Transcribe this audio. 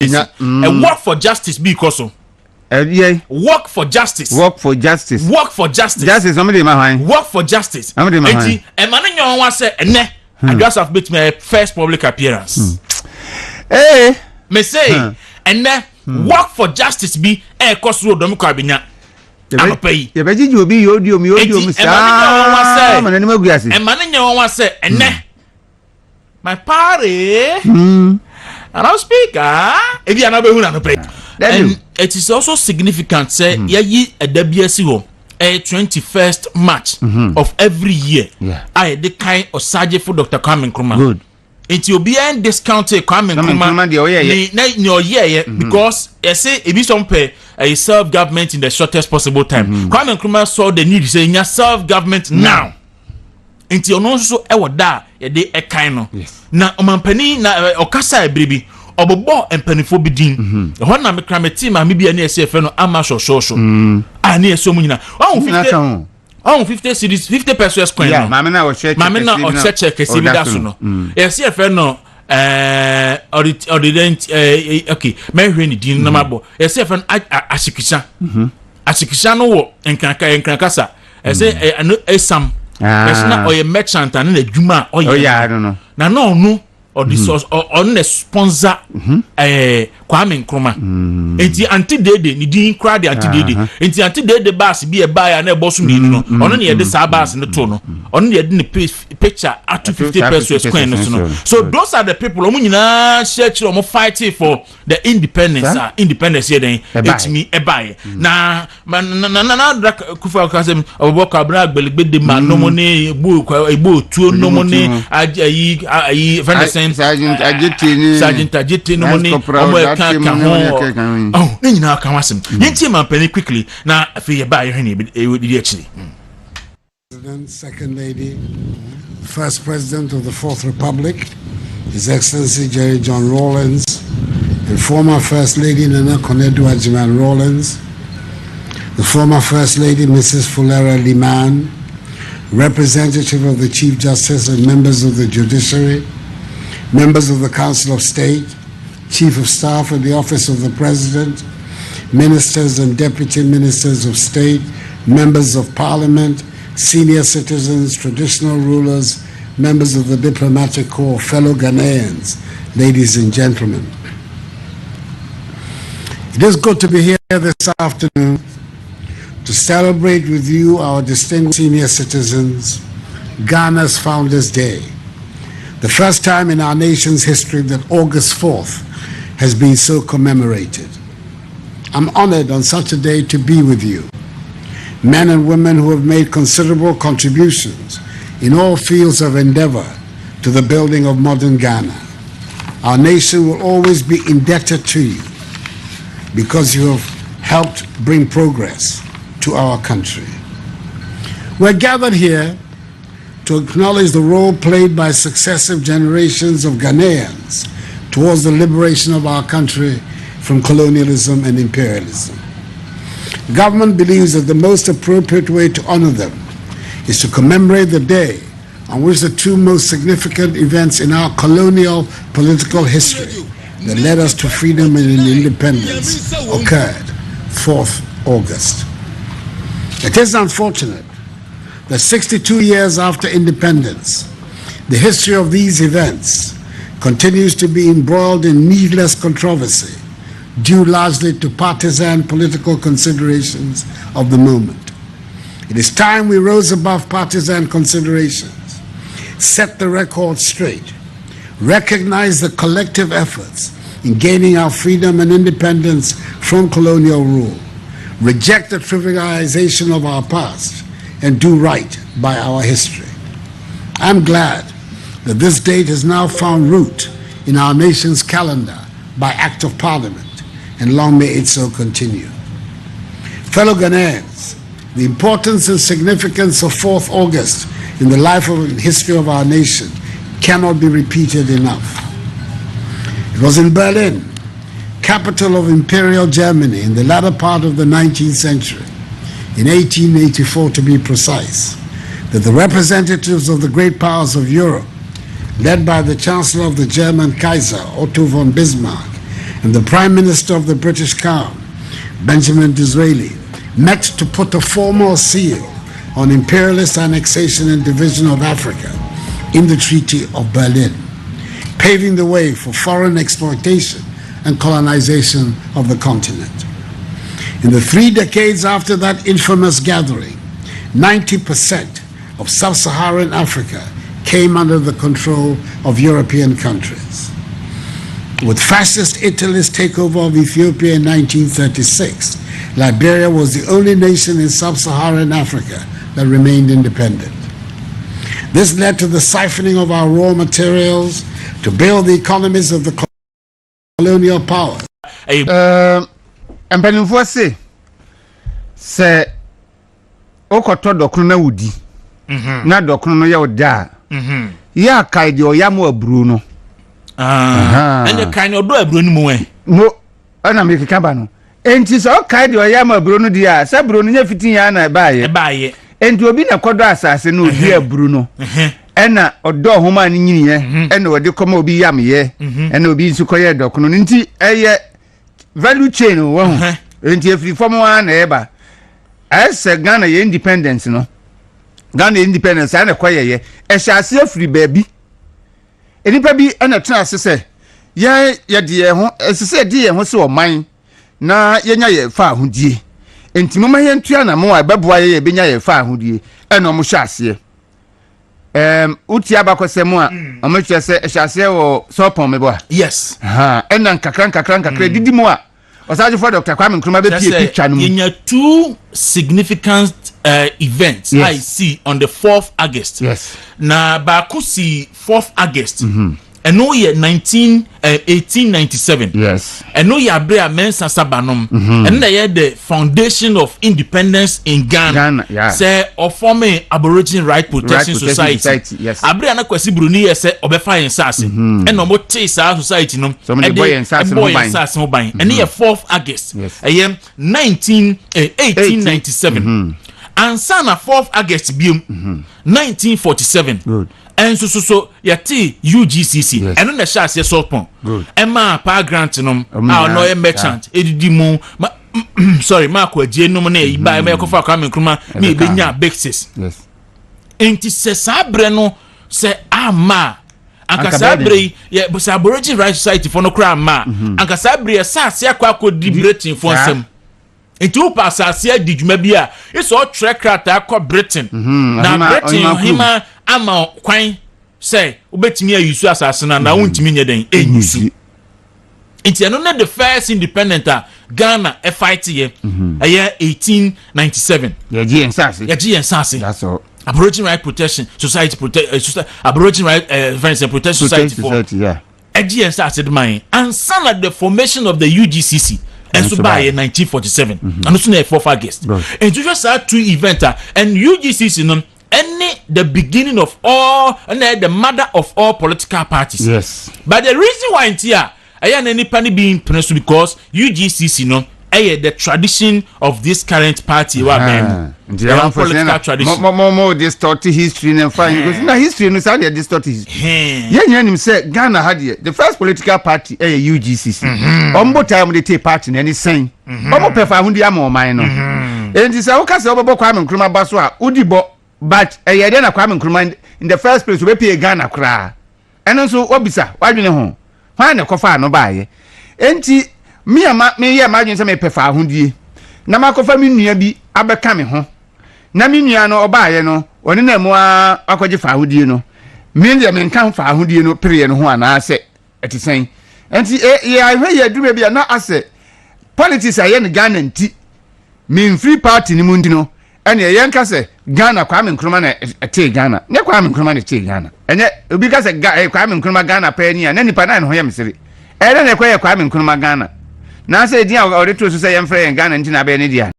and work for justice because so. Work for justice. Work for justice. Work for justice. Justice. Somebody my work for justice. Somebody my mind. And man, you want say ne. I just have been my first public appearance. Hey. Me say and ne work for justice be cost road Dome Kwabenya. I'm pay. You better you be audio me. And man, you want say and ne. My party. And I'll speak. If you are not going to pay. And it is also significant, say, ye a WSO, a 21st March of every year. I the kind of surgery for Dr. Kwame Nkrumah. Good. It will be a discounted Kwame Nkrumah because I say if you don't pay a self-government in the shortest possible time. Kwame Nkrumah saw the need saying self-government now. Until no so ever da a day a kind of na omampani na okasa baby. Obobo empanifo bidin ho na me krameti ma me bia na ese no ama shosho ani eso mu nyina 50 series 50 pesos coin no mama na o check kesi bi da so no ese no okay me hwe ni din na mabo ese no asikisa no wo enkrakasa ese esam ese na oye merchant na adwuma oye I don't know na no or the source or on the sponsor Kwame Nkrumah enti anti dede ni din kra de anti dede enti anti dede bass bi e buy na boss ni no ono ne de sa bass ne to no ono ne de ne picture at 50 pesos coin no so those are the people omu nyina share omu fighting for the independence here then it me e buy na kufa kasem Abubakar Abra Agbelegbe de ma no mo ne egbo tuo no mo ne ayi Sergeant Ajiti no money quickly now Second Lady, First President of the Fourth Republic, His Excellency Jerry John Rawlings, and former First Lady Nana Konadu Ajiman Rawlings, the former First Lady Mrs. Fulera Liman, representative of the Chief Justice and members of the Judiciary, members of the Council of State, Chief of Staff at the Office of the President, ministers and deputy ministers of state, members of Parliament, senior citizens, traditional rulers, members of the diplomatic corps, fellow Ghanaians, ladies and gentlemen. It is good to be here this afternoon to celebrate with you, our distinguished senior citizens, Ghana's Founders' Day. The first time in our nation's history that August 4th has been so commemorated. I'm honored on such a day to be with you, men and women who have made considerable contributions in all fields of endeavor to the building of modern Ghana. Our nation will always be indebted to you because you have helped bring progress to our country. We're gathered here to acknowledge the role played by successive generations of Ghanaians towards the liberation of our country from colonialism and imperialism. The government believes that the most appropriate way to honor them is to commemorate the day on which the two most significant events in our colonial political history that led us to freedom and independence occurred, 4th August. It is unfortunate that 62 years after independence, the history of these events continues to be embroiled in needless controversy, due largely to partisan political considerations of the moment. It is time we rose above partisan considerations, set the record straight, recognize the collective efforts in gaining our freedom and independence from colonial rule, reject the trivialization of our past, and do right by our history. I'm glad that this date has now found root in our nation's calendar by Act of Parliament, and long may it so continue. Fellow Ghanaians, the importance and significance of 4th August in the life and history of our nation cannot be repeated enough. It was in Berlin, capital of Imperial Germany, in the latter part of the 19th century, in 1884 to be precise, that the representatives of the great powers of Europe, led by the Chancellor of the German Kaiser, Otto von Bismarck, and the Prime Minister of the British Crown, Benjamin Disraeli, met to put a formal seal on imperialist annexation and division of Africa in the Treaty of Berlin, paving the way for foreign exploitation and colonization of the continent. In the 3 decades after that infamous gathering, 90% of sub-Saharan Africa came under the control of European countries. With fascist Italy's takeover of Ethiopia in 1936, Liberia was the only nation in sub-Saharan Africa that remained independent. This led to the siphoning of our raw materials to build the economies of the colonial powers. Mpanimfoɔ se okoto dokunu na wudi na dokunu no ye oda ya kai de oyam aburu no ene kai no do aburu ni mu mo ana me kika no enti so kai de oyam aburu no dia sa aburu no nya fitin ya na baaye enti obi na kodo asase no obi aburu no ena odo homa ni nyiniye ena odi koma obi yam ye ena obi nsu koye dokunu nti eye value chain wo enti efiri fom wa na eba ese Ghana ye independence no Ghana independence ana koye ye ehase afiri baabi enipa bi ana tena sese ye de ye ho sese de ye ho se oman na yenya ye fa ahodie enti mama ye ntua na mo abeboa ye benya ye fa ahodie ena omo hyase uti abakosem a omo twese ehase wo sopon mebo yes ena nkakra didi mo a Osaje for Dr. Kwame Nkrumah be picture no. In 2 significant events I see on the 4th August. Yes. Na bakusi 4th August. And no year 1897. Yes. And no year Brea Mensa Sabanom. And the foundation of independence in Ghana. Say of forming Aboriginal Right Protection Society. Yes. Abrea na kwesi Bruni say obefa ensase. And no mo sa society no. So many boy ensase mo ban. And year 4th August. Yes. 1897. And sana 4th August biom 1947. Good. And so yati UGCC and on the chassis sopon Emma pa grant no no merchant edidi mu sorry Marco Jeno ne buy me kofa Kwame Nkrumah me benya basis yes enti se sabre no se ama anka sabre ye bo Aboriginal Right Society for no kra ma anka sabre ye sase akwa di Bréaking for nsem enti u pasase di djuma bia is all track akwa Bréaking na Bréaking hima ama kwan say obetimi ayusu asase na wontimi nye den enyusu enti eno na the first independent Ghana fight ye 1897 ye ji ensase that's all Aboriginal Right Protection Society Aboriginal Right Defense and Protection Society for ji ensase the man and son of the formation of the UGCC and so by 1947 and also na 4th August and you just had 2 events and UGCC no the beginning of all and the mother of all political parties. Yes. But the reason why it's here, I am any penny being pronounced because UGCC no the tradition of this current party political tradition. More distorted history and fine because na history no say distorted history. Yeah, him say Ghana had the first political party UGCC. Ombo time they take part in any sign. Ombo prefer hundi am oman no. And this say say obo Kwame Nkrumah baso a udibo but na Kwame Nkrumah in the first place we pay Ghana kra eno so obisa wadwene ho hwan na kofa no baaye enti me ye madwene se me pefa ahodie na makofa me nua bi abeka me ho na me nua no obaaye no oni na mu akwaje fa ahodie no me de me nkan fa ahodie no pere no ho ana se etisen enti ye ahwe ye aduma bi na ase politics aye ne Ghana nti me free party ni mu ndi no ene ye nka se Ghana Kwame Nkrumah na te Ghana ne Kwame Nkrumah na te Ghana ene obi ka se Kwame Nkrumah Ghana pa ni na nipa na ho ye mesere ene ne kwa Kwame Nkrumah Ghana na se dia o de to so se ye mfre Ghana nti na be ne dia